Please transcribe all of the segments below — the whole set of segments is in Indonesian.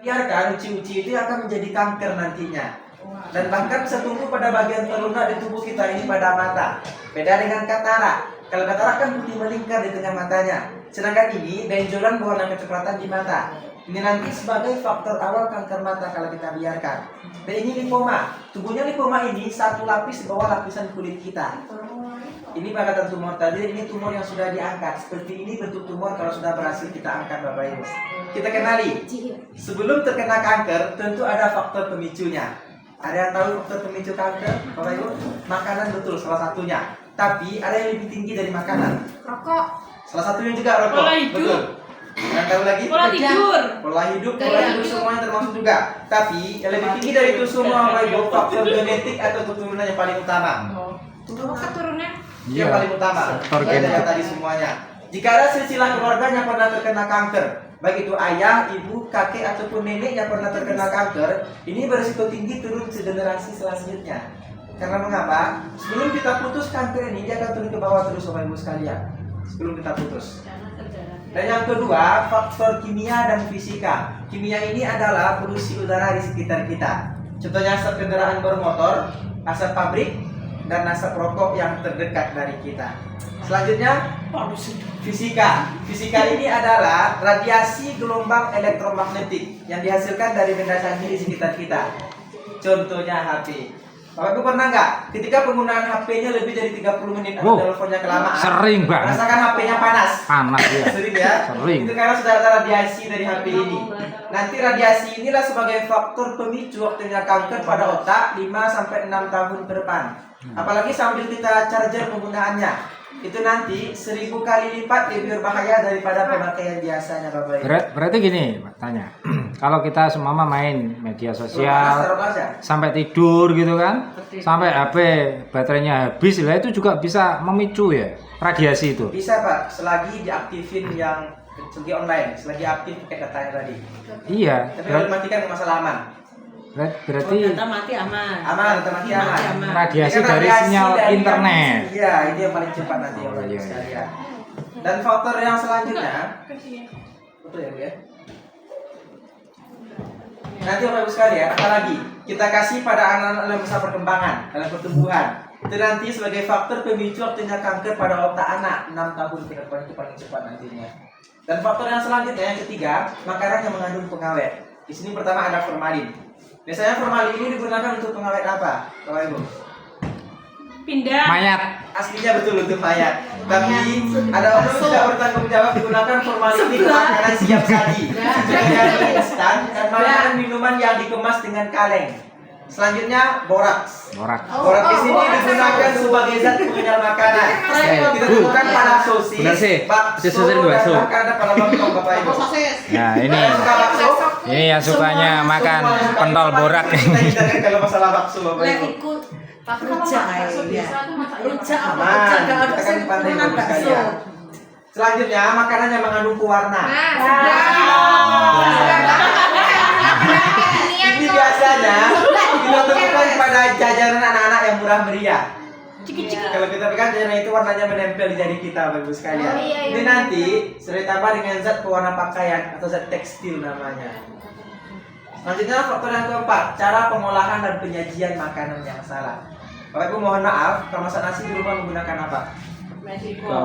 Biarkan uci-uci itu akan menjadi kanker nantinya. Dan bahkan bisa tumbuh pada bagian terlunak di tubuh kita ini pada mata. Beda dengan katarak. Kalau katarak kan putih melingkar di tengah matanya. Sedangkan ini benjolan berwarna kecoklatan di mata. Ini nanti sebagai faktor awal kanker mata kalau kita biarkan. Dan ini lipoma. Tubuhnya lipoma ini satu lapis di bawah lapisan kulit kita. Ini bagatan tumor tadi, ini tumor yang sudah diangkat. Seperti ini bentuk tumor kalau sudah berhasil kita angkat Bapak Ibu. Kita kenali. Sebelum terkena kanker, tentu ada faktor pemicunya. Ada yang tahu faktor pemicu kanker, Bapak Ibu? Makanan betul salah satunya. Tapi ada yang lebih tinggi dari makanan. Rokok. Salah satunya juga rokok. Pola hidup. Betul. Yang tahu lagi? Pola tidur. Pola hidup semuanya termasuk juga. Tapi yang lebih tinggi dari itu semua Bapak Ibu, faktor genetik atau keturunan yang paling utama. Keturunan. Yang paling utama. Yang tadi semuanya. Jika ada silsilah keluarganya pernah terkena kanker, baik itu ayah, ibu, kakek ataupun nenek yang pernah terkena kanker, ini berisiko tinggi turun ke generasi selanjutnya. Karena mengapa? Sebelum kita putus kanker ini dia akan turun ke bawah terus Bapak Ibu sekalian. Sebelum kita putus. Dan yang kedua, faktor kimia dan fisika. Kimia ini adalah polusi udara di sekitar kita. Contohnya asap kendaraan bermotor, asap pabrik, dan asap rokok yang terdekat dari kita. Selanjutnya, fisika. Fisika ini adalah radiasi gelombang elektromagnetik yang dihasilkan dari benda canggih di sekitar kita. Contohnya HP. Bapak Ibu pernah nggak ketika penggunaan HP-nya lebih dari 30 menit atau teleponnya kelamaan? Sering banget. Rasakan HP-nya panas. Panas ya. Sering ya? Sering. Itu karena sudah ada radiasi dari HP ini. Nanti radiasi inilah sebagai faktor pemicu waktunya kanker pada otak 5-6 tahun ke depan. Apalagi sambil kita charger penggunaannya. Itu nanti 1000 kali lipat lebih berbahaya daripada pemakaian biasanya Bapak Ibu. Berarti gini, tanya. Kalau kita semama main media sosial sampai tidur gitu kan, sampai HP baterainya habis, lah itu juga bisa memicu ya radiasi itu. Bisa Pak, selagi diaktifin yang segi online, selagi aktif pakai datanya tadi. Iya. Tapi kalau dimatikan masalah aman. Berarti data mati aman. Aman, data mati aman. radiasi Ini kan dari radiasi sinyal dari internet. Iya, itu yang paling cepat nanti Bapak Ibu sekalian. Dan faktor yang selanjutnya, betul ya Bu ya? Nanti Bapak Ibu sekalian, apalagi kita kasih pada anak-anak dalam masa perkembangan, dalam pertumbuhan. Itu nanti sebagai faktor pemicu waktunya kanker pada otak anak 6 tahun ke depan itu paling cepat nantinya. Dan faktor yang selanjutnya yang ketiga, makanan yang mengandung pengawet. Di sini pertama ada formalin. Biasanya formalin ini digunakan untuk pengawet apa, Bapak Ibu? Pindah. Mayat. Aslinya betul untuk mayat. Tapi ada orang yang tidak bertanggung jawab digunakan formalin ini untuk makanan siap saji. Sebagai instan dan makanan minuman yang dikemas dengan kaleng. Selanjutnya boraks. Boraks di sini digunakan sebagai zat pengenyal makanan. Kita temukan pada sosis, bakso, dan bahkan ada pada lontong Bapak Ibu. Nah ini, Suka bakso? ini yang sukanya makan pentol borak. Kita hindarkan kalau masalah bakso Bapak Ibu. Ikut rujak ya. Rujak apa? Nah, Rujak kalau kita kan pandai turunan Bapak bakso. sekalian. Selanjutnya makanan yang mengandung pewarna. Ini biasanya kita temukan pada jajanan anak-anak yang murah meriah. Kalau kita pegang jajanan itu warnanya menempel di jari kita Bapak Ibu sekalian. Ini nanti sudah ditambah dengan zat pewarna pakaian atau zat tekstil namanya. Selanjutnya faktor yang keempat, cara pengolahan dan penyajian makanan yang salah. Bapak Ibu mohon maaf, kalau masak nasi di rumah menggunakan apa?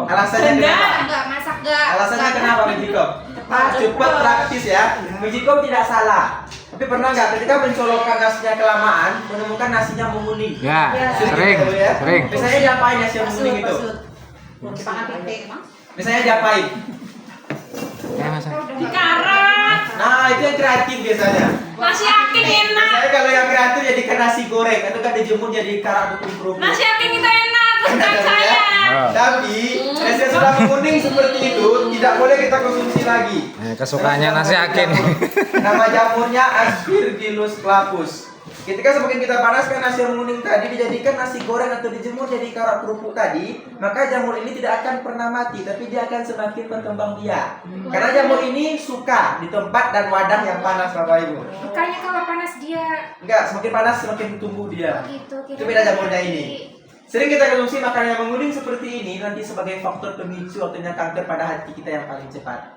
Alasannya kenapa? Enggak masak enggak. Alasannya kenapa Magicom? Cepat, praktis ya. Magicom tidak salah. Tapi pernah nggak ketika mencolokkan nasinya kelamaan, menemukan nasinya menguning? Ya, sering. Biasanya diapain nasi yang menguning itu? Misalnya diapain? Dikarat. Nah, itu yang kreatif biasanya. Nasi aking enak. Saya kalau yang kreatif jadikan nasi goreng atau kan dijemur jadi karak ataupun kerupuk. Nasi aking itu enak. Kesukaan saya. Tapi nasi yang sudah menguning seperti itu tidak boleh kita konsumsi lagi. Kesukaannya nasi akin. Nama jamurnya Aspergillus flavus. Ketika semakin kita panaskan nasi yang menguning tadi dijadikan nasi goreng atau dijemur jadi karak kerupuk tadi, maka jamur ini tidak akan pernah mati, tapi dia akan semakin berkembang biak. Karena jamur ini suka di tempat dan wadah yang panas Bapak Ibu. Bukannya kalau panas dia Enggak, semakin panas semakin tumbuh dia. gitu. Itu beda jamurnya ini. Sering kita konsumsi makanan yang menguning seperti ini nanti sebagai faktor pemicu waktunya kanker pada hati kita yang paling cepat.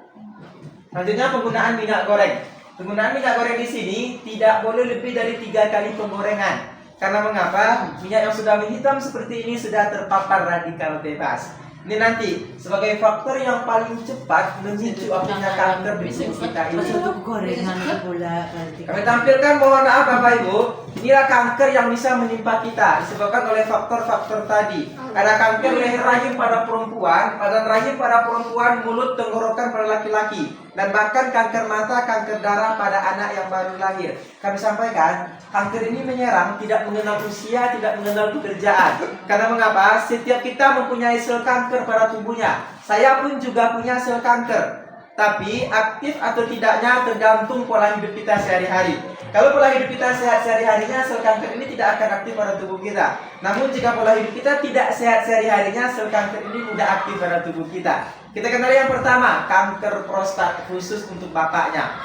Selanjutnya penggunaan minyak goreng. Penggunaan minyak goreng di sini tidak boleh lebih dari 3 kali penggorengan. Karena mengapa? Minyak yang sudah menghitam seperti ini sudah terpapar radikal bebas. Ini nanti sebagai faktor yang paling cepat memicu apinya kanker di tubuh kita ini. Untuk gorengan bola Kami tampilkan, mohon maaf Bapak Ibu, inilah kanker yang bisa menimpa kita disebabkan oleh faktor-faktor tadi. Ada kanker leher rahim pada perempuan, pada rahim pada perempuan, mulut, tenggorokan pada laki-laki, dan bahkan kanker mata, kanker darah pada anak yang baru lahir. Kami sampaikan, kanker ini menyerang, tidak mengenal usia, tidak mengenal pekerjaan. Karena mengapa? Setiap kita mempunyai sel kanker pada tubuhnya. Saya pun juga punya sel kanker. Tapi aktif atau tidaknya tergantung pola hidup kita sehari-hari. Kalau pola hidup kita sehat sehari-harinya, sel kanker ini tidak akan aktif pada tubuh kita. Namun jika pola hidup kita tidak sehat sehari-harinya, sel kanker ini mudah aktif pada tubuh kita. Kita kenali yang pertama, kanker prostat khusus untuk bapaknya.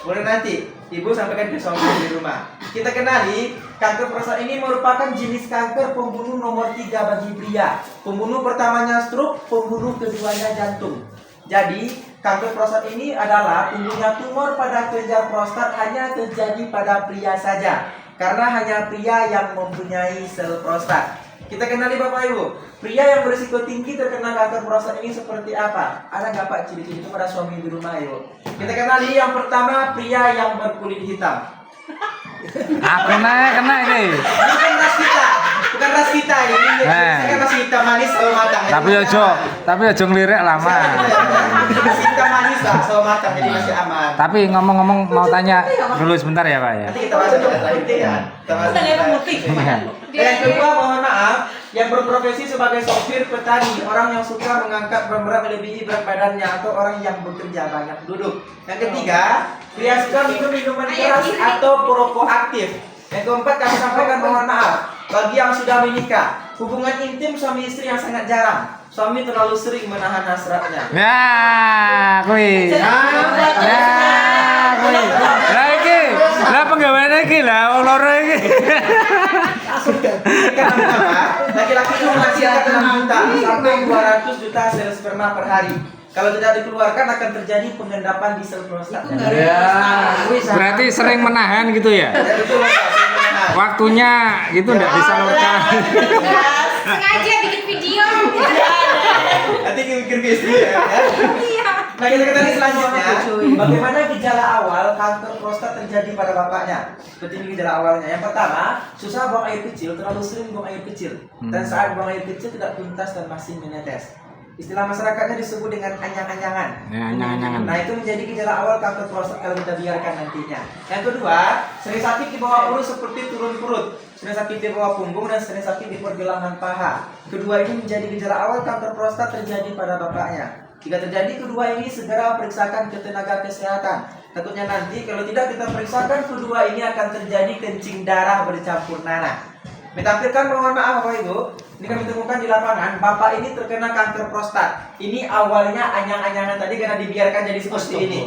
Boleh nanti ibu sampaikan ke suami di rumah. Kita kenali, kanker prostat ini merupakan jenis kanker pembunuh nomor 3 bagi pria. Pembunuh pertamanya stroke, pembunuh keduanya jantung. Jadi, kanker prostat ini adalah tumbuhnya tumor pada kelenjar prostat hanya terjadi pada pria saja. Karena hanya pria yang mempunyai sel prostat. Kita kenali Bapak Ibu, pria yang berisiko tinggi terkena kanker prostat ini seperti apa? Ada nggak Pak ciri-ciri itu pada suami di rumah Ibu? Kita kenali yang pertama, pria yang berkulit hitam. Aku kena ini. Bukan ras kita, bukan ras kita ini. Saya kan masih hitam manis sama matang. Tapi ojo ngelirik lama. Masih hitam manis lah sama matang, jadi masih aman. Tapi ngomong-ngomong mau tanya dulu sebentar ya Pak ya. Nanti kita bahas setelah itu ya. Yang kedua, mohon maaf, yang berprofesi sebagai sopir petani, orang yang suka mengangkat berat melebihi berat badannya, atau orang yang bekerja banyak duduk. Yang ketiga, pria suka minum minuman keras atau perokok aktif. Yang keempat, kami sampaikan mohon maaf, bagi yang sudah menikah, hubungan intim suami istri yang sangat jarang. Suami terlalu sering menahan hasratnya. Ya, kuwi. Kuwi. Lah iki, lah penggaweane iki lah wong loro iki. Kenapa? Laki-laki itu menghasilkan 6 juta sampai 200 juta sel sperma per hari. Kalau tidak dikeluarkan akan terjadi pengendapan di sel prostatnya. Berarti sering menahan gitu ya? Ya, betul, Pak, sering menahan. Waktunya gitu enggak disalurkan. Sengaja bikin video. Nanti mikir istri ya. Nah, kita ketahui selanjutnya, bagaimana gejala awal kanker prostat terjadi pada bapaknya. Seperti ini gejala awalnya. Yang pertama, susah buang air kecil, terlalu sering buang air kecil. Dan saat buang air kecil tidak tuntas dan masih menetes. Istilah masyarakatnya disebut dengan anyang-anyangan. Ya, anyang-anyangan. Nah, itu menjadi gejala awal kanker prostat kalau kita biarkan nantinya. Yang kedua, sering sakit di bawah perut seperti turun perut, sering sakit di bawah punggung, dan sering sakit di pergelangan paha. Kedua ini menjadi gejala awal kanker prostat terjadi pada bapaknya. Jika terjadi kedua ini, segera periksakan ke tenaga kesehatan. Takutnya nanti kalau tidak kita periksakan, kedua ini akan terjadi kencing darah bercampur nanah. Ditampilkan, mohon maaf Bapak Ibu, ini kami temukan di lapangan, bapak ini terkena kanker prostat. Ini awalnya anyang-anyangan tadi karena dibiarkan jadi seperti ini.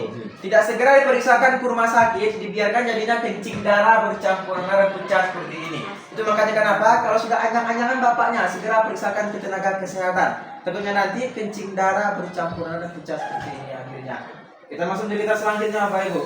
Tidak segera diperiksakan ke rumah sakit, dibiarkan jadinya kencing darah bercampur darah pecah seperti ini. Itu makanya kenapa kalau sudah anyang-anyangan bapaknya, segera periksakan ke tenaga kesehatan. Tentunya nanti kencing darah bercampur darah pecah seperti ini akhirnya. Kita masuk di berita selanjutnya Bapak Ibu.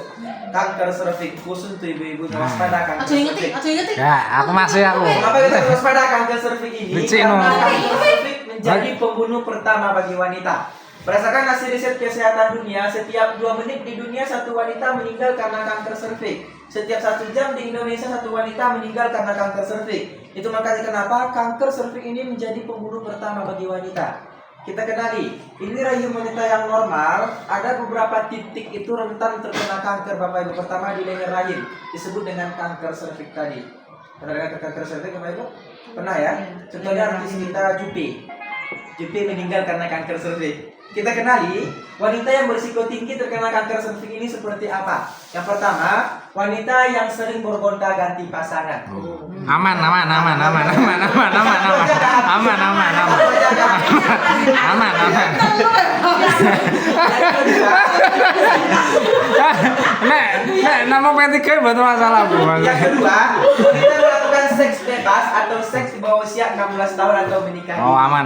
Kanker serviks khusus untuk ibu-ibu waspada kanker serviks. Ya, aku masih aku. Kenapa kita waspada kanker serviks ini? Becik, Karena no. kanker serviks menjadi pembunuh pertama bagi wanita. Berdasarkan hasil riset kesehatan dunia, setiap 2 menit di dunia 1 wanita meninggal karena kanker serviks. Setiap 1 jam di Indonesia 1 wanita meninggal karena kanker serviks. Itu makanya kenapa kanker serviks ini menjadi pembunuh pertama bagi wanita. Kita kenali, ini rahim wanita yang normal, ada beberapa titik itu rentan terkena kanker Bapak Ibu. Pertama di leher rahim, disebut dengan kanker serviks tadi. Pernah dengar kanker serviks Bapak Ibu? Pernah ya? Contohnya artis kita Jupi. Jupi meninggal karena kanker serviks. Kita kenali, wanita yang berisiko tinggi terkena kanker serviks ini seperti apa? Yang pertama, wanita yang sering bergonta-ganti pasangan. Aman. Nek nama P3 betul masalah Bu. Yang kedua, wanita melakukan seks bebas atau seks di bawah usia 16 tahun atau menikah. Oh, aman.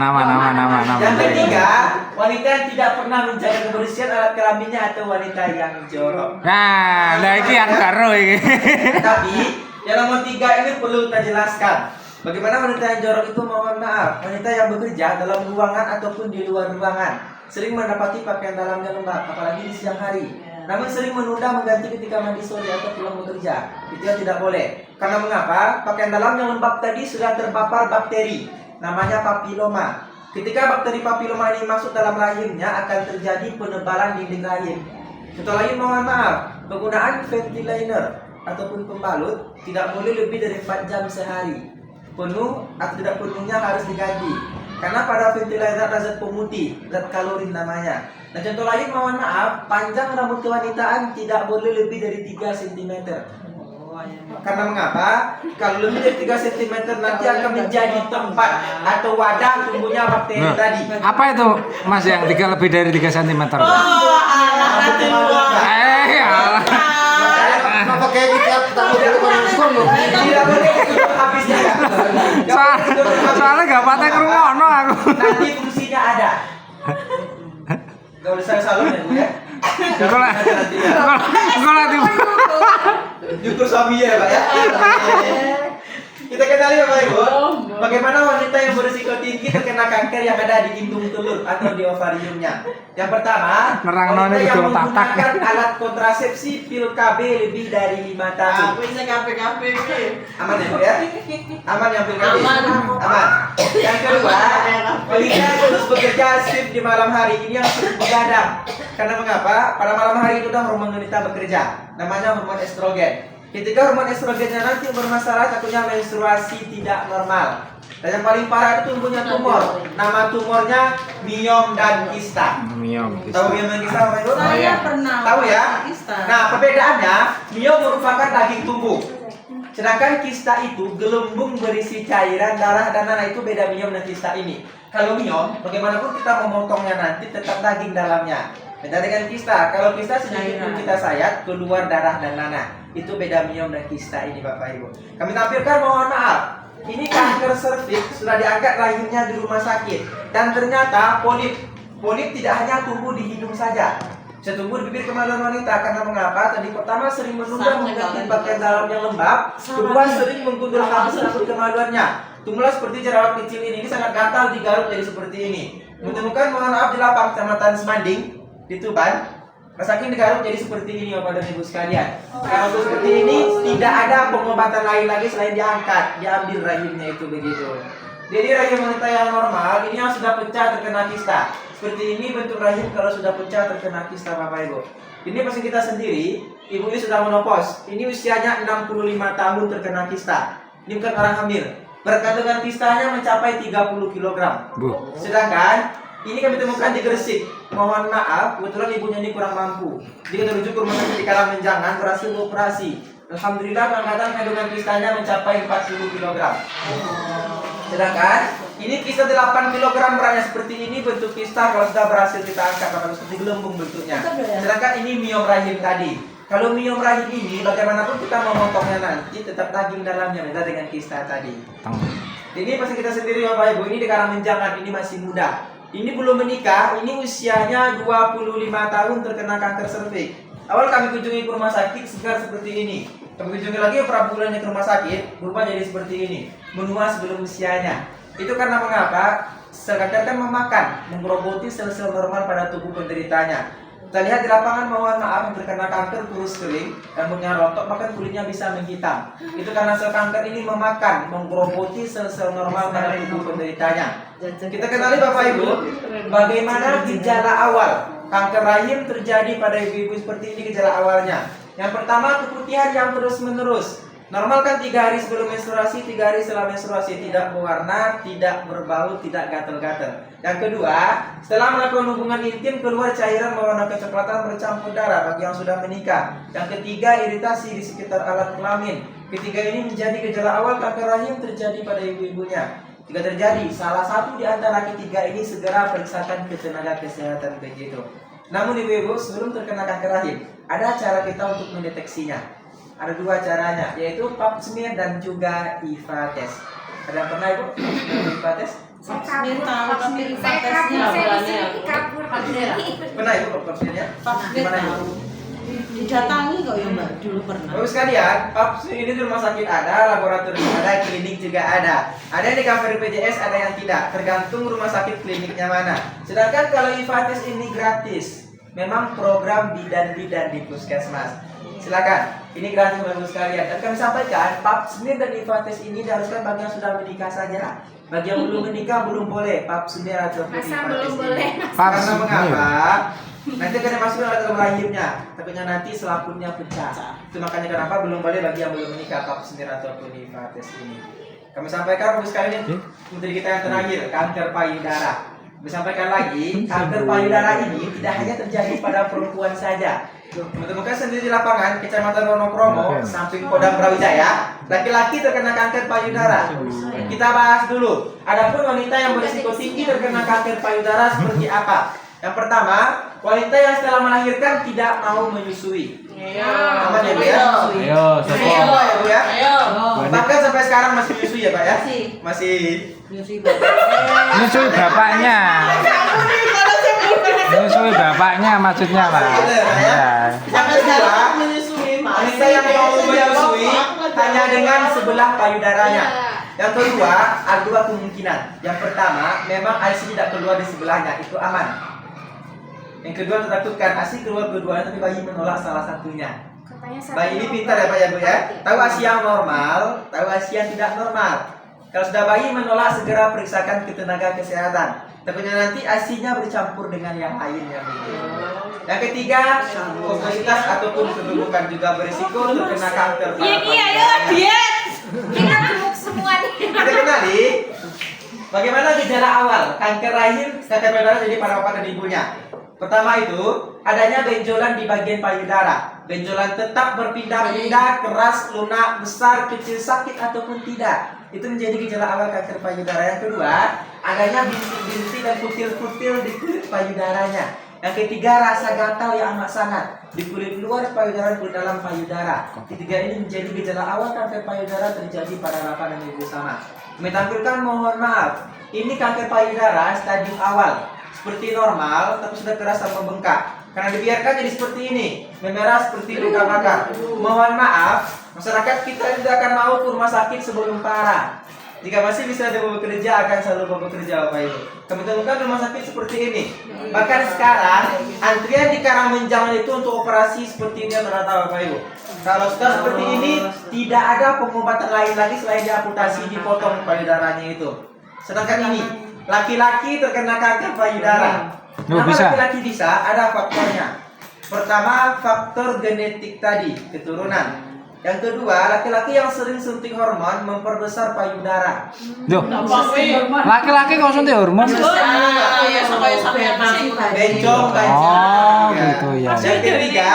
Yang ketiga, wanita yang tidak pernah menjaga kebersihan alat kelaminnya atau wanita yang jorok. Nah iki aku karo iki. Tapi yang nomor 3 ini perlu kita jelaskan. Bagaimana wanita yang jorok itu? Mohon maaf, wanita yang bekerja dalam ruangan ataupun di luar ruangan, sering mendapati pakaian dalamnya lembab, apalagi di siang hari. Namun sering menunda mengganti ketika mandi sore atau pulang bekerja. Itu yang tidak boleh. Karena mengapa? Pakaian dalam yang lembab tadi sudah terpapar bakteri, namanya papiloma. Ketika bakteri papiloma ini masuk dalam rahimnya, akan terjadi penebalan dinding rahim. Contoh lain, mohon maaf, penggunaan ventilator ataupun pembalut tidak boleh lebih dari 4 jam sehari. Penuh atau tidak penuhnya harus diganti. Karena pada ventilator ada zat pemutih, zat kalorin namanya. Nah, contoh lain, mohon maaf, panjang rambut kewanitaan tidak boleh lebih dari 3 cm. Karena mengapa? Kalau lebih dari 3 cm nanti akan menjadi tempat atau wadah tumbuhnya bakteri tadi. Apa itu Mas yang lebih dari 3 cm? alah Alah. Kenapa kayak kita tahu dari langsung loh? Tidak boleh tutup habisnya ya. Soalnya gak patah kerungono aku. Nanti fungsinya ada. Gak usah salon ya Bu ya. Kok lagi Syukur suaminya ya Pak ya. Kita kenali Bapak Ibu, bagaimana wanita yang berisiko tinggi terkena kanker yang ada di indung telur atau di ovariumnya. Yang pertama, Nerangno wanita ini yang kudu tatak. menggunakan alat kontrasepsi pil KB lebih dari 5 tahun. Aku ini KP Aman ya Bu ya? Aman yang pil KB? Aman. Aman. Yang kedua, wanita yang terus bekerja shift di malam hari ini yang sering begadang. Karena mengapa? Pada malam hari itu dah hormon wanita bekerja, namanya hormon estrogen. Ketika hormon estrogennya nanti bermasalah, takutnya menstruasi tidak normal. Dan yang paling parah itu tumbuhnya tumor. Nama tumornya miom dan kista. Miom. Tahu miom dan kista Bapak Ibu? Saya pernah. Tahu ya? Kista. Nah, perbedaannya, miom merupakan daging tumbuh. Sedangkan kista itu gelembung berisi cairan darah dan nanah. Itu beda miom dan kista ini. Kalau miom, bagaimanapun kita memotongnya nanti tetap daging dalamnya. Beda dengan kista. Kalau kista sedikit pun kita sayat, keluar darah dan nanah. Itu beda miom dan kista ini Bapak Ibu. Kami tampilkan, mohon maaf. Ini kanker serviks sudah diangkat rahimnya di rumah sakit. Dan ternyata polip tidak hanya tumbuh di hidung saja. Bisa tumbuh di bibir kemaluan wanita. Karena mengapa? Tadi pertama sering menunda mengganti pakaian dalam yang lembab. Kedua sering menggundul habis rambut kemaluannya. Tumbuhlah seperti jerawat kecil ini sangat gatal digaruk jadi seperti ini. Menemukan, mohon maaf, di lapang Kecamatan Semanding di Tuban. Rasakin digaruk jadi seperti ini Bapak dan Ibu sekalian. Kalau seperti ini tidak ada pengobatan lain lagi selain diangkat, diambil rahimnya itu begitu. Jadi rahim wanita yang normal ini yang sudah pecah terkena kista. Seperti ini bentuk rahim kalau sudah pecah terkena kista Bapak Ibu. Ini pasien kita sendiri, ibu ini sudah menopause. Ini usianya 65 tahun terkena kista. Ini bukan orang hamil. Berat kandungan kistanya mencapai 30 kg. Sedangkan ini kami temukan di Gresik. Mohon maaf, kebetulan ibunya ini kurang mampu. Jika terujuk ke rumah sakit di Karangmenjangan, berhasil operasi. Alhamdulillah pengangkatan kandungan kistanya mencapai 40 kg. Sedangkan ini kista 8 kg beratnya seperti ini bentuk kista kalau sudah berhasil kita angkat Bapak, seperti gelembung bentuknya. Sedangkan ini miom rahim tadi. Kalau miom rahim ini bagaimanapun kita memotongnya nanti tetap daging dalamnya beda dengan kista tadi. Ini pasti kita sendiri Bapak Ibu, ini di Karangmenjangan, ini masih muda. Ini belum menikah, ini usianya 25 tahun terkena kanker serviks. Awal kami kunjungi ke rumah sakit segar seperti ini. Kami kunjungi lagi beberapa bulannya ke rumah sakit, berubah jadi seperti ini, menua sebelum usianya. Itu karena mengapa? Sel kanker kan memakan, menggerogoti sel-sel normal pada tubuh penderitanya. Kita lihat di lapangan, mohon maaf, yang terkena kanker kurus kering, rambutnya rontok, bahkan kulitnya bisa menghitam. Itu karena sel kanker ini memakan, menggerogoti sel-sel normal pada tubuh penderitanya. Kita kenali Bapak Ibu, bagaimana gejala awal kanker rahim terjadi pada ibu-ibu seperti ini gejala awalnya. Yang pertama, keputihan yang terus-menerus. Normal kan 3 hari sebelum menstruasi, 3 hari setelah menstruasi, tidak berwarna, tidak berbau, tidak gatal-gatal. Yang kedua, setelah melakukan hubungan intim keluar cairan berwarna kecoklatan bercampur darah bagi yang sudah menikah. Yang ketiga, iritasi di sekitar alat kelamin. Ketiga ini menjadi gejala awal kanker rahim terjadi pada ibu-ibunya. Jika terjadi salah satu di antara ketiga ini, segera periksakan ke tenaga kesehatan begitu. Namun ibu-ibu, sebelum terkena kanker rahim, ada cara kita untuk mendeteksinya. ada dua caranya, yaitu pap smear dan juga IVA test. Ada yang pernah Ibu IVA test? Saya Smear tahu, tapi saya tesnya kabur, saya di bulannya. sini kabur. Pernah Ibu pap smearnya? Pap Di mana smear Ibu? didatangi kok ya Mbak, dulu pernah. Bapak sekalian, pap smear ini di rumah sakit ada, laboratorium ada, klinik juga ada. Ada yang di cover BPJS, ada yang tidak, tergantung rumah sakit kliniknya mana. Sedangkan kalau IVA test ini gratis, memang program bidan-bidan di puskesmas. Silakan, ini gratis Bapak sekalian. Dan kami sampaikan, pap smear dan IVA test ini diharuskan bagi yang sudah menikah saja. Bagi yang belum menikah belum boleh pap smear atau Masa IVA belum test boleh? ini. Pap Karena smear. mengapa? Nanti akan masuk dalam lahirnya, takutnya nanti selaputnya pecah. Itu makanya kenapa belum boleh bagi yang belum menikah pap smear ataupun IVA test ini. Kami sampaikan Bapak sekalian, menteri kita yang terakhir, kanker payudara. Kami sampaikan lagi, kanker payudara ini tidak hanya terjadi pada perempuan saja. Teman-teman sendiri di lapangan, Kecamatan Wonokromo, samping Kodam Brawijaya, laki-laki terkena kanker payudara. Kita bahas dulu. Adapun wanita yang berisiko tinggi terkena kanker payudara seperti apa? Yang pertama, wanita yang setelah melahirkan tidak mau menyusui. Aman ya Bu ya? Ayo, Menyusui sopo. ya Bu ya? Ayo. Bahkan sampai sekarang masih menyusui ya Pak ya? Masih. Masih. Nyusi Mbak. Nyusui bapaknya. Nyusui bapaknya maksudnya Pak. Ya. Yang kedua, wanita yang mau menyusui hanya dengan sebelah payudaranya. Yang kedua, ada dua kemungkinan. Yang pertama, memang ASI tidak keluar di sebelahnya, itu aman. Yang kedua, tertakutkan ASI keluar keduanya, tapi bayi menolak salah satunya. Bayi ini pintar ya Pak ya Bu ya. Tahu ASI yang normal, tahu ASI yang tidak normal. Kalau sudah bayi menolak, segera periksakan ke tenaga kesehatan. Takutnya nanti ASI-nya bercampur dengan yang lainnya. Yang ketiga, obesitas ataupun kegemukan juga berisiko terkena kanker pada payudara. Kita gemuk semua nih. Kita kenali bagaimana gejala awal kanker rahim kanker payudara jadi pada bapak dan ibunya. Pertama itu adanya benjolan di bagian payudara. Benjolan tetap berpindah-pindah, keras, lunak, besar, kecil, sakit ataupun tidak. Itu menjadi gejala awal kanker payudara. Yang kedua, adanya bintik-bintik dan kutil-kutil di kulit payudaranya. Yang ketiga, rasa gatal yang amat sangat di kulit luar payudara dan kulit dalam payudara. Ketiga ini menjadi gejala awal kanker payudara terjadi pada bapak dan ibu sama. Kami tampilkan, mohon maaf, ini kanker payudara stadium awal, seperti normal tapi sudah keras dan membengkak. Karena dibiarkan jadi seperti ini, memerah seperti luka bakar. Mohon maaf, masyarakat kita tidak akan mau ke rumah sakit sebelum parah. Jika masih bisa bekerja, akan selalu bekerja Bapak Ibu. Kami temukan rumah sakit seperti ini. Bahkan sekarang antrian di Karangmenjangan itu untuk operasi seperti ini rata-rata Bapak Ibu. Kalau sudah seperti ini, tidak ada pengobatan lain lagi selain diamputasi, dipotong payudaranya itu. Sedangkan ini, laki-laki terkena kanker payudara. Kenapa bisa. laki-laki bisa? Ada faktornya. Pertama, faktor genetik tadi, keturunan. Yang kedua, laki-laki yang sering suntik hormon memperbesar payudara. Duh, laki-laki kok suntik hormon? Ya sampai Bencong, Oh, gitu ya. Yang ketiga,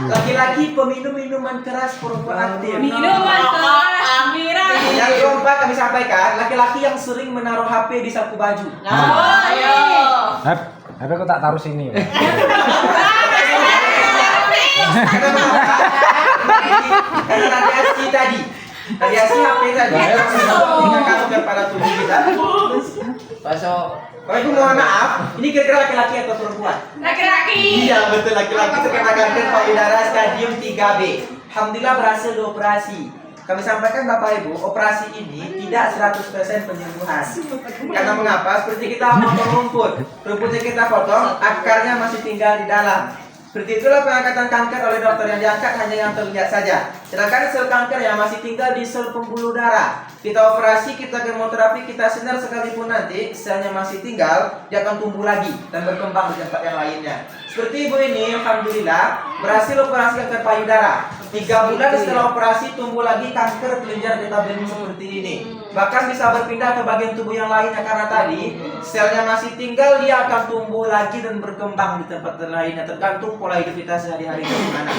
laki-laki peminum minuman keras, perempuan aktif. Minuman keras, miras. Yang keempat kami sampaikan, laki-laki yang sering menaruh HP di saku baju. Ayo. Tapi aku tak taruh sini. Karena radiasi tadi, radiasi HP tadi dengan kanker pada tubuh kita. Bapak Ibu mohon maaf, ini kira-kira laki-laki atau perempuan? Laki-laki. Iya betul, laki-laki terkena kanker payudara stadium 3B. Alhamdulillah berhasil dioperasi. Kami sampaikan Bapak Ibu, operasi ini tidak 100% penyembuhan. Karena mengapa? Seperti kita potong rumput, rumputnya kita potong, akarnya masih tinggal di dalam. Seperti itulah pengangkatan kanker oleh dokter, yang diangkat hanya yang terlihat saja. Sedangkan sel kanker yang masih tinggal di sel pembuluh darah. Kita operasi, kita kemoterapi, kita sinar sekalipun nanti selnya masih tinggal, dia akan tumbuh lagi dan berkembang di tempat yang lainnya. Seperti ibu ini, alhamdulillah berhasil operasi kanker payudara. 3 bulan setelah operasi tumbuh lagi kanker kelenjar getah bening seperti ini. Bahkan bisa berpindah ke bagian tubuh yang lainnya karena tadi selnya masih tinggal, dia akan tumbuh lagi dan berkembang di tempat lainnya, tergantung pola hidup kita sehari-hari bagaimana.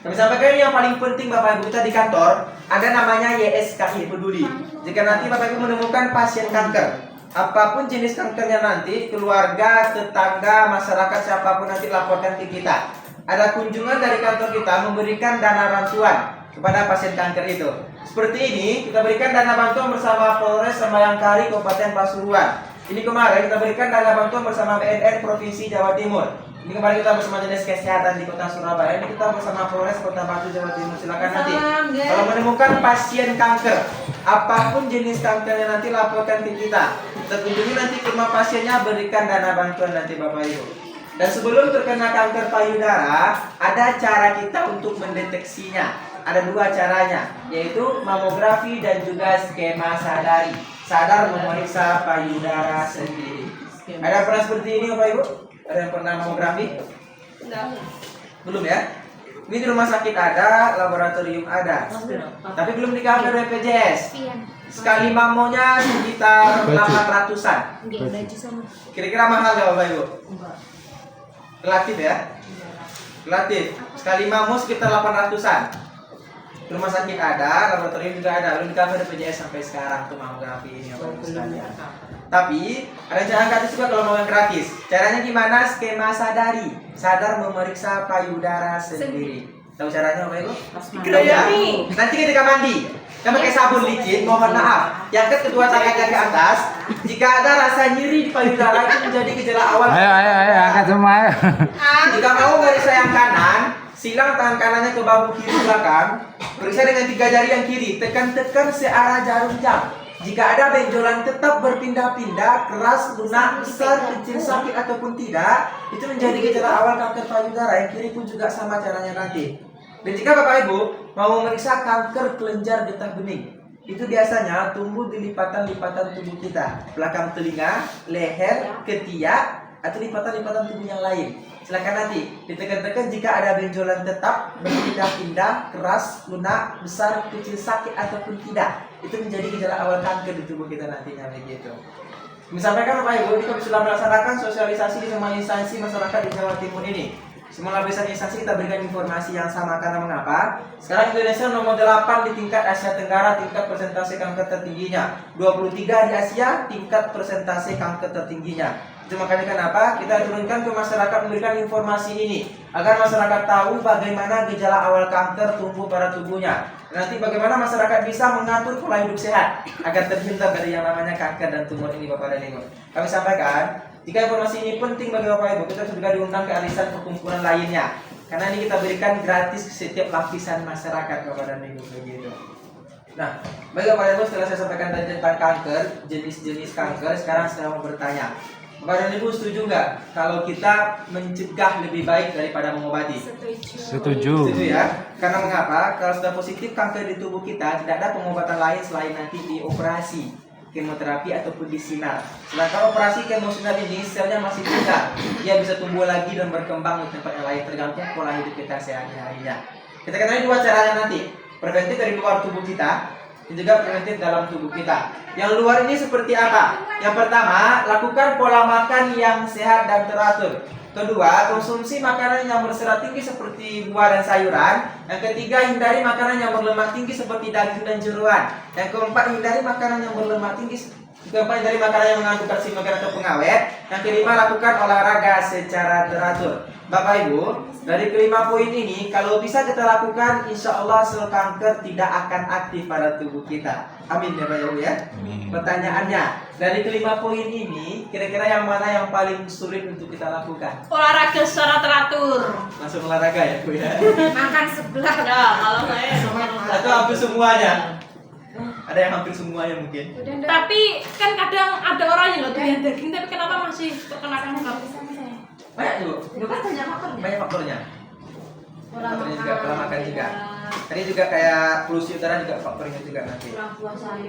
Kami sampaikan ini yang paling penting Bapak Ibu, kita di kantor ada namanya YSKI peduli. Jika nanti Bapak Ibu menemukan pasien kanker, apapun jenis kankernya nanti, keluarga, tetangga, masyarakat siapapun nanti laporkan ke kita. Ada kunjungan dari kantor kita memberikan dana bantuan kepada pasien kanker itu. Seperti ini, kita berikan dana bantuan bersama Polres Sembayangkari Kabupaten Pasuruan. Ini kemarin kita berikan dana bantuan bersama BNN Provinsi Jawa Timur. Ini kemarin kita bersama Dinas Kesehatan di Kota Surabaya. Ini kita bersama Polres Kota Batu Jawa Timur. Silakan nanti kalau menemukan pasien kanker, apapun jenis kankernya nanti laporkan ke kita. Kita kunjungi nanti ke rumah pasiennya, berikan dana bantuan nanti Bapak Ibu. Dan sebelum terkena kanker payudara, ada cara kita untuk mendeteksinya. Ada 2 caranya, yaitu mamografi dan juga skema sadari. Sadar memeriksa payudara sendiri. Ada yang pernah seperti ini Bapak Ibu? Ada yang pernah mamografi? Enggak. Belum ya? Ini di rumah sakit ada, laboratorium ada. Tapi belum di-cover BPJS. Sekali mamonya sekitar 800-an. Kira-kira mahal nggak Bapak Ibu? Relatif ya? Relatif. Sekali mamo sekitar 800-an. Rumah sakit ada, laboratorium juga ada. Belum di-cover BPJS sampai sekarang tuh mamografi ini Bapak Ibu sekalian. Tapi ada cara gratis juga kalau mau yang gratis. Caranya gimana? Skema sadari. Sadar memeriksa payudara sendiri. Tahu caranya Bapak Ibu? Tahu ya? Nanti ketika mandi, kita pakai sabun licin, mohon maaf. Angkat kedua tangannya ke atas. Jika ada rasa nyeri di payudara itu menjadi gejala awal. Ayo, angkat semua. Ayo. Jika mau meriksa yang kanan, silang tangan kanannya ke bahu kiri belakang. Periksa dengan 3 jari yang kiri. Tekan-tekan searah jarum jam. Jika ada benjolan tetap berpindah-pindah, keras, lunak, besar, kecil, sakit ataupun tidak, itu menjadi gejala awal kanker payudara. Yang kiri pun juga sama caranya nanti. Dan jika Bapak Ibu mau memeriksa kanker kelenjar getah bening, itu biasanya tumbuh di lipatan-lipatan tubuh kita, belakang telinga, leher, ketiak, atau lipatan-lipatan tubuh yang lain. Silakan nanti ditekan-tekan jika ada benjolan tetap, berpindah-pindah, keras, lunak, besar, kecil, sakit ataupun tidak. Itu menjadi gejala awal kanker di tubuh kita nantinya begitu. Disampaikan Bapak Ibu, kami sudah melaksanakan sosialisasi di semua instansi masyarakat di Jawa Timur ini. Semua lapisan instansi kita berikan informasi yang sama. Karena mengapa? Sekarang Indonesia nomor 8 di tingkat Asia Tenggara, tingkat persentase kanker tertingginya. 23 di Asia, tingkat persentase kanker tertingginya. Itu makanya kenapa kita turunkan ke masyarakat memberikan informasi ini, agar masyarakat tahu bagaimana gejala awal kanker tumbuh pada tubuhnya. Nanti bagaimana masyarakat bisa mengatur pola hidup sehat agar terhindar dari yang namanya kanker dan tumor ini Bapak dan Ibu. Kami sampaikan, jika informasi ini penting bagi Bapak Ibu, kita juga diundang ke arisan perkumpulan lainnya. Karena ini kita berikan gratis ke setiap lapisan masyarakat Bapak dan Ibu begitu. Nah, bagi Bapak Ibu, setelah saya sampaikan tadi tentang kanker, jenis-jenis kanker, sekarang saya mau bertanya. Bapak dan Ibu setuju nggak kalau kita mencegah lebih baik daripada mengobati? Setuju. Setuju ya? Karena mengapa? Kalau sudah positif kanker di tubuh kita, tidak ada pengobatan lain selain nanti dioperasi, kemoterapi ataupun disinar. Sedangkan operasi kemosinar ini selnya masih tinggal, dia bisa tumbuh lagi dan berkembang di tempat yang lain tergantung pola hidup kita sehari-harinya. Kita kenali 2 caranya nanti, preventif dari luar tubuh kita dan juga preventif dalam tubuh kita. Yang luar ini seperti apa? Yang pertama, lakukan pola makan yang sehat dan teratur. Kedua, konsumsi makanan yang berserat tinggi seperti buah dan sayuran. Yang ketiga, hindari makanan yang berlemak tinggi seperti daging dan jeruan. Yang keempat, hindari makanan yang berlemak tinggi. Keempat, hindari makanan yang mengandung kalsium atau pengawet. Yang kelima, lakukan olahraga secara teratur. Bapak Ibu, dari kelima poin ini, kalau bisa kita lakukan, insya Allah sel kanker tidak akan aktif pada tubuh kita. Amin ya Bapak Ibu ya. Pertanyaannya, dari kelima poin ini, kira-kira yang mana yang paling sulit untuk kita lakukan? Olahraga secara teratur. Langsung olahraga ya Bu ya? Makan sebelah. Ya, kalau saya. Atau hampir semuanya? Ada yang hampir semuanya mungkin. Tapi kan kadang ada orang yang nggak doyan daging, tapi kenapa masih terkena kanker? Banyak juga. Kan banyak faktornya. Banyak faktornya. Faktornya juga, pola makan juga. Tadi juga kayak polusi udara juga faktornya juga nanti.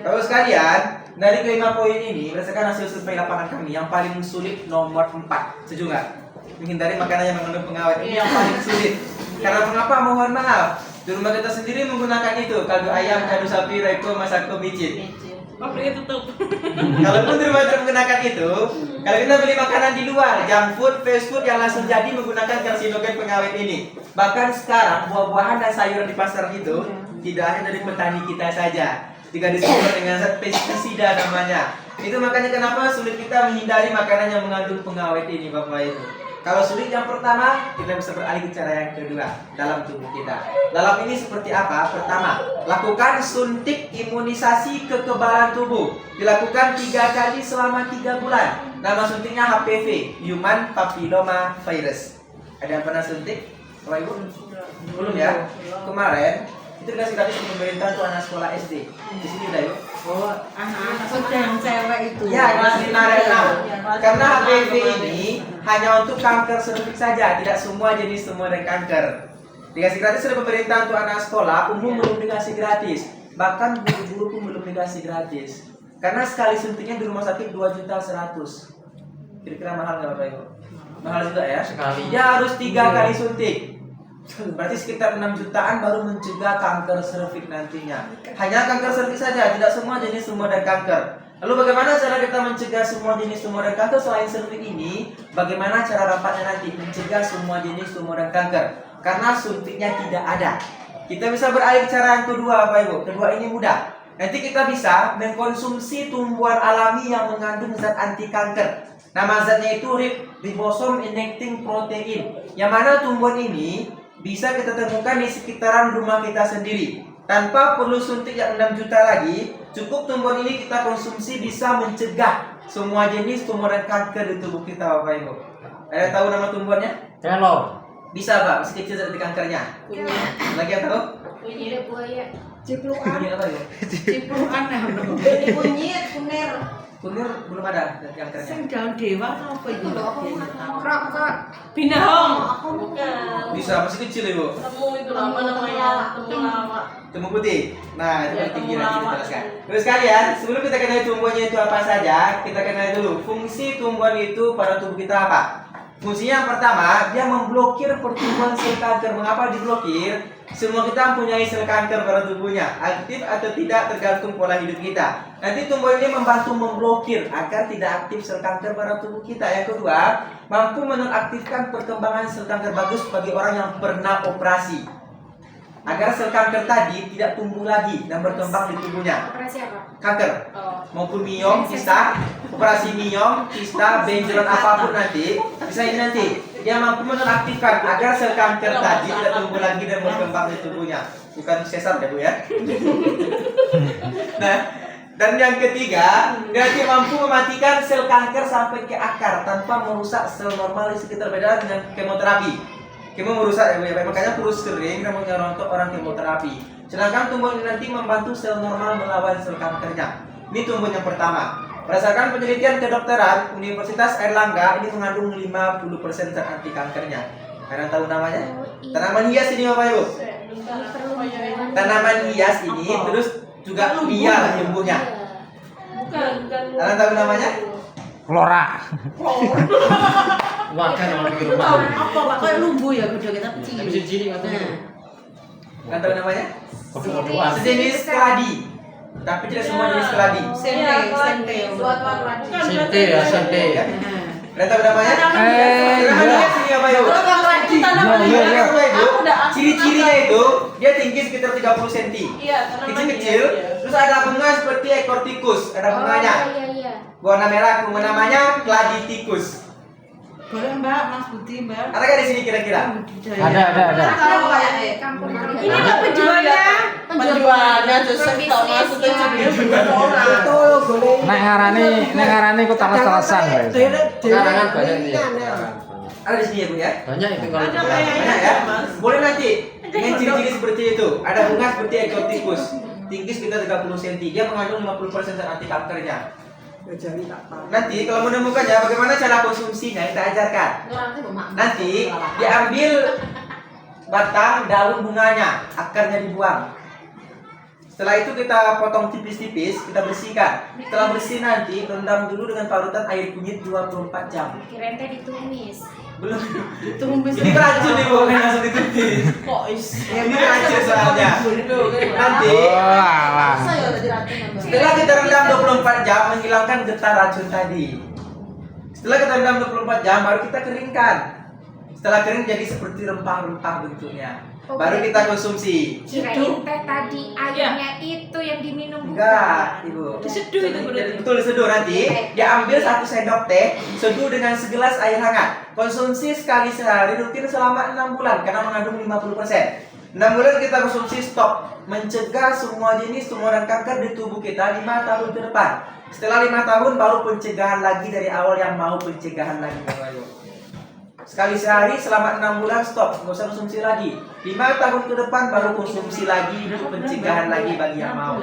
Kalau sekalian, dari kelima poin ini berdasarkan hasil survei lapangan kami, yang paling sulit nomor 4. Setuju nggak? Menghindari makanan yang mengandung pengawet ini yang paling sulit. Karena mengapa? Mohon maaf. Di rumah kita sendiri menggunakan itu, kaldu ayam, kaldu sapi, reko, masako, micin. Pabriknya tutup. Kalaupun di rumah kita menggunakan itu, kalau kita beli makanan di luar, junk food, fast food yang langsung jadi menggunakan karsinogen pengawet ini. Bahkan sekarang buah-buahan dan sayuran di pasar itu tidak hanya dari petani kita saja, juga disebut dengan zat pestisida namanya. Itu makanya kenapa sulit kita menghindari makanan yang mengandung pengawet ini Bapak Ibu. Kalau sulit yang pertama, kita bisa beralih ke cara yang kedua dalam tubuh kita. Dalam ini seperti apa? Pertama, lakukan suntik imunisasi kekebalan tubuh. Dilakukan 3 kali selama 3 bulan. Nama suntiknya HPV, Human Papilloma Virus. Ada yang pernah suntik? Bapak Ibu? Belum ya? Kemarin itu dikasih gratis oleh pemerintah untuk anak sekolah SD. Di sini udah yuk. Oh, anak-anak sudah yang cewek itu. Ya, di Narena. Karena HPV ini hanya untuk kanker serviks saja, tidak semua jenis tumor dan kanker. Dikasih gratis oleh pemerintah untuk anak sekolah, umum belum dikasih gratis. Bahkan guru-guru pun belum dikasih gratis. Karena sekali suntiknya di rumah sakit 2.100.000. Kira-kira mahal nggak Bapak Ibu? Mahal juga ya? Sekali. Dia harus 3 kali suntik. Berarti sekitar 6 jutaan baru mencegah kanker serviks nantinya. Hanya kanker serviks saja, tidak semua jenis tumor dan kanker. Lalu bagaimana cara kita mencegah semua jenis tumor dan kanker selain serviks ini? Bagaimana cara rapatnya nanti mencegah semua jenis tumor dan kanker? Karena suntiknya tidak ada. Kita bisa beralih ke cara yang kedua, Bapak Ibu. Kedua ini mudah. Nanti kita bisa mengkonsumsi tumbuhan alami yang mengandung zat anti kanker. Nama zatnya itu ribosome inacting protein. Yang mana tumbuhan ini bisa kita temukan di sekitaran rumah kita sendiri. Tanpa perlu suntik yang 6 juta lagi, cukup tumbuhan ini kita konsumsi bisa mencegah semua jenis tumor dan kanker di tubuh kita, Bapak Ibu. Ada tahu nama tumbuhannya? Kelor. Bisa, Pak. Masih kecil seperti kankernya. Lagi yang tahu? Kunyit buaya. Ini apa ya? Cipruan ya. Kunyit, kunir. Kunir belum ada kankernya. Sing daun dewa apa itu? Krok. Binahong. Bisa, masih kecil Ibu. Temu itu lama namanya. Temu lama. Temu putih. Nah, itu yang tinggi nanti kita jelaskan. Terus kalian, sebelum kita kenal tumbuhannya itu apa saja, kita kenal dulu fungsi tumbuhan itu pada tubuh kita apa. Fungsinya yang pertama, dia memblokir pertumbuhan sel kanker. Mengapa diblokir? Semua kita mempunyai sel kanker pada tubuhnya. Aktif atau tidak tergantung pola hidup kita. Nanti tumbuhan ini membantu memblokir agar tidak aktif sel kanker pada tubuh kita. Yang kedua, mampu menonaktifkan perkembangan sel kanker bagus bagi orang yang pernah operasi. Agar sel kanker tadi tidak tumbuh lagi dan berkembang di tubuhnya. Operasi apa? Kanker Oh. maupun miom, kista, operasi miom, kista, benjolan apapun nanti, bisa ini nanti dia mampu menonaktifkan agar sel kanker tadi tidak tumbuh lagi dan berkembang di tubuhnya. Bukan sesar ya Bu ya. Nah, dan yang ketiga, dia nanti mampu mematikan sel kanker sampai ke akar tanpa merusak sel normal di sekitar badan dengan kemoterapi. Kemo merusak ya Bu ya, makanya kurus kering rambutnya rontok orang kemoterapi. Sedangkan tumbuhan ini nanti membantu sel normal melawan sel kankernya. Ini tumbuhan yang pertama. Berdasarkan penelitian kedokteran Universitas Airlangga, ini mengandung 50% zat anti kankernya. Kalian tahu namanya? Tanaman hias ini Bapak Ibu. Tanaman hias ini terus juga liar tumbuhnya. Bukan. Kalian tahu namanya? Flora. Makan orang di Tahu rumah. apa Pak? Kayak lumbu ya gede kita Tapi kecil. cincin katanya. Kalian tahu namanya? Kopi moduan. Sejenis keladi. Tapi tidak semua jenis keladi. Sente. Sente ya, sente. Kalian tahu namanya? Tanaman iya. hias ini Bapak Ibu. Tanaman Iya, hias. iya. Bapak Ibu, Aku udah ciri-cirinya itu dia tinggi sekitar 30 cm. Iya, tanaman Kecil-kecil, terus ada bunga seperti ekor tikus, ada bunganya. Iya. Warna merah, bunga namanya keladi tikus. Boleh Mbak, Mas Budi Mbak. Ada nggak di sini kira-kira? Ada. Tahu kayaknya. Kampung Ini Mbak penjualnya. Penjualnya justru tak maksudnya Nek ngarani ku teles-telesan guys. Pekarangan banyak nih. Ada di sini ya Bu ya? Banyak itu kalau Ada di- Banyak ya? Boleh nanti dengan ciri-ciri seperti itu. Ada bunga seperti ekor tikus, tinggi sekitar 30 cm. Dia mengandung 50% zat anti kankernya. Nanti kalau menemukannya, bagaimana cara konsumsinya kita ajarkan. Nanti diambil batang daun bunganya, akarnya dibuang. Setelah itu kita potong tipis-tipis, kita bersihkan. Setelah bersih nanti rendam dulu dengan parutan air kunyit 24 jam. Kirain teh ditumis. Belum. Ditumis. Ini racun nih bukan langsung ditumis. Kok is? Ini racun soalnya. Nanti Oh, alah. setelah kita rendam 24 jam menghilangkan getah racun tadi. Setelah kita rendam 24 jam baru kita keringkan. Setelah kering jadi seperti rempah-rempah bentuknya. Baru kita konsumsi. Kirain teh tadi airnya itu yang diminum bukan Enggak, Ibu. Diseduh itu berarti. Betul, diseduh nanti. Diambil 1 sendok teh, seduh dengan segelas air hangat. Konsumsi sekali sehari rutin selama 6 bulan karena mengandung 50%. 6 bulan kita konsumsi stop. Mencegah semua jenis tumor dan kanker di tubuh kita 5 tahun ke depan. Setelah 5 tahun baru pencegahan lagi dari awal yang mau pencegahan lagi. Sekali sehari selama 6 bulan stop, nggak usah konsumsi lagi. 5 tahun ke depan baru konsumsi lagi untuk pencegahan lagi bagi yang mau.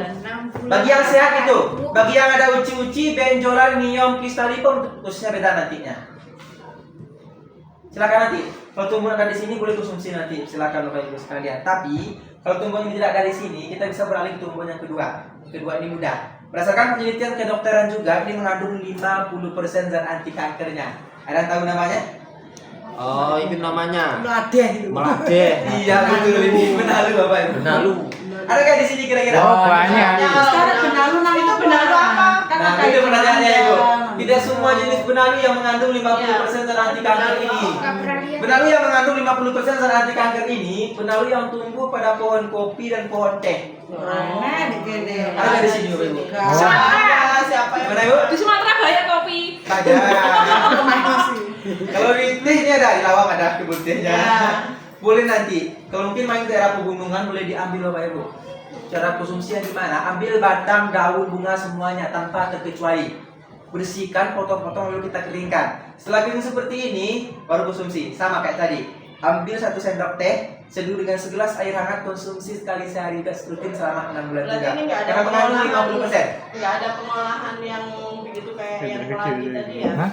Bagi yang sehat itu, bagi yang ada uci-uci, benjolan, miom, kristalipom, khususnya beda nantinya. Silakan nanti. Kalau tumbuhan ada di sini boleh konsumsi nanti. Silakan Bapak Ibu sekalian. Tapi kalau tumbuhan ini tidak ada di sini, kita bisa beralih ke tumbuhan yang kedua. Yang kedua ini mudah. Berdasarkan penelitian kedokteran juga, ini mengandung 50% zat anti kankernya. Ada yang tahu namanya? Oh, itu namanya Meladeh itu. Meladeh. Iya betul, ini benalu Bapak Ibu. Benalu. Ada nggak di sini kira-kira? Oh, banyak. Sekarang benalu namanya Itu benalu apa? Kan Nah, ada itu yang pertanyaannya ada. Ibu. Tidak semua jenis benalu yang mengandung 50% zat anti kanker ini. Benalu yang mengandung 50% zat anti kanker ini, benalu yang tumbuh pada pohon kopi dan pohon teh. Mana di kene? Ada nggak di sini Bapak Ibu? Sumatera. Siapa yang Mana Ibu? Di Sumatera banyak kopi. Ada. Kalau di teh ini ada, di Lawang ada kebun tehnya. Boleh nanti. Kalau mungkin main ke daerah pegunungan boleh diambil Bapak Ibu. Cara konsumsinya gimana? Ambil batang, daun, bunga semuanya tanpa terkecuali. Bersihkan, potong-potong lalu kita keringkan. Setelah kering seperti ini, baru konsumsi. Sama kayak tadi. Ambil 1 sendok teh, seduh dengan segelas air hangat, konsumsi sekali sehari rutin selama 6 bulan Berarti juga. ini nggak ada Karena mengandung pengolahan 50%. nggak ada pengolahan yang begitu kayak yang pelatih tadi ya. Hah?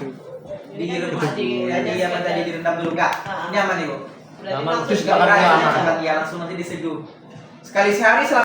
Direndam Ini tadi yang tadi direndam dulu enggak? Ah. Nyaman Ibu. Berarti Nyaman, langsung terus nggak di- lama. Ya, langsung nanti diseduh. Sekali sehari selama